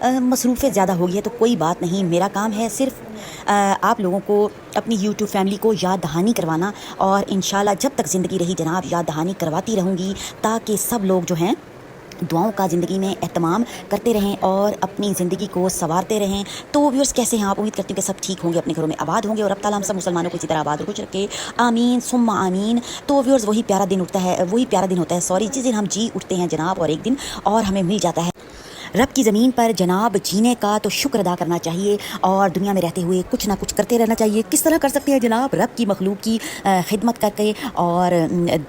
مصروفیت زیادہ ہو گئی ہے تو کوئی بات نہیں، میرا کام ہے صرف آپ لوگوں کو اپنی یوٹیوب فیملی کو یاد دہانی کروانا، اور انشاءاللہ جب تک زندگی رہی جناب یاد دہانی کرواتی رہوں گی، تاکہ سب لوگ جو ہیں دعاؤں کا زندگی میں اہتمام کرتے رہیں اور اپنی زندگی کو سنوارتے رہیں۔ تو ویورس کیسے ہیں آپ؟ امید کرتی ہوں کہ سب ٹھیک ہوں گے، اپنے گھروں میں آباد ہوں گے، اور اب تعالیٰ ہم سب مسلمانوں کو اسی طرح آباد کچھ رکھے، آمین ثم آمین۔ تو ویورس وہی پیارا دن ہوتا ہے جس دن ہم جی اٹھتے ہیں جناب، اور ایک دن اور ہمیں مل جاتا ہے رب کی زمین پر جناب جینے کا، تو شکر ادا کرنا چاہیے اور دنیا میں رہتے ہوئے کچھ نہ کچھ کرتے رہنا چاہیے۔ کس طرح کر سکتے ہیں جناب؟ رب کی مخلوق کی خدمت کر کے اور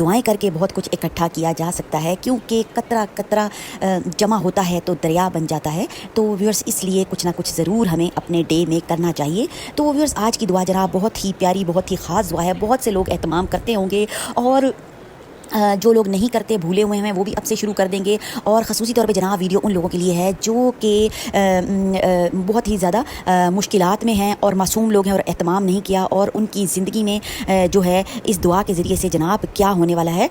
دعائیں کر کے بہت کچھ اکٹھا کیا جا سکتا ہے، کیونکہ قطرہ قطرہ جمع ہوتا ہے تو دریا بن جاتا ہے۔ تو ویورس اس لیے کچھ نہ کچھ ضرور ہمیں اپنے ڈے میں کرنا چاہیے۔ تو ویورس آج کی دعا جناب بہت ہی پیاری، بہت ہی خاص دعا ہے، بہت سے لوگ اہتمام کرتے ہوں گے، اور جو لوگ نہیں کرتے بھولے ہوئے ہیں وہ بھی اب سے شروع کر دیں گے، اور خصوصی طور پہ جناب ویڈیو ان لوگوں کے لیے ہے جو کہ بہت ہی زیادہ مشکلات میں ہیں اور معصوم لوگ ہیں اور اہتمام نہیں کیا، اور ان کی زندگی میں جو ہے اس دعا کے ذریعے سے جناب کیا ہونے والا ہے،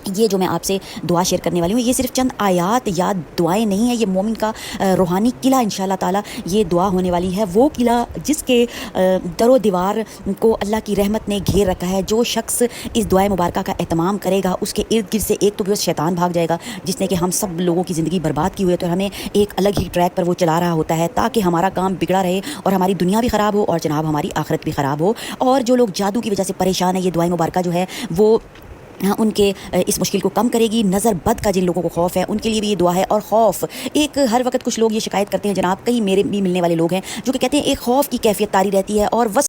یہ جو میں آپ سے دعا شیئر کرنے والی ہوں، یہ صرف چند آیات یا دعائیں نہیں ہیں، یہ مومن کا روحانی قلعہ انشاءاللہ تعالیٰ یہ دعا ہونے والی ہے، وہ قلعہ جس کے در و دیوار کو اللہ کی رحمت نے گھیر رکھا ہے۔ جو شخص اس دعائے مبارکہ کا اہتمام کرے گا، اس کے ارد گرد سے ایک تو شیطان بھاگ جائے گا، جس نے کہ ہم سب لوگوں کی زندگی برباد کی ہوئی ہے، تو ہمیں ایک الگ ہی ٹریک پر وہ چلا رہا ہوتا ہے، تاکہ ہمارا کام بگڑا رہے اور ہماری دنیا بھی خراب ہو اور جناب ہماری آخرت بھی خراب ہو۔ اور جو لوگ جادو کی وجہ سے پریشان ہیں، یہ دعائے مبارکہ جو ہے وہ ان کے اس مشکل کو کم کرے گی۔ نظر بد کا جن لوگوں کو خوف ہے ان کے لیے بھی یہ دعا ہے، اور خوف ایک ہر وقت کچھ لوگ یہ شکایت کرتے ہیں جناب، کئی میرے بھی ملنے والے لوگ ہیں جو کہ کہتے ہیں ایک خوف کی کیفیت طاری رہتی ہے، اور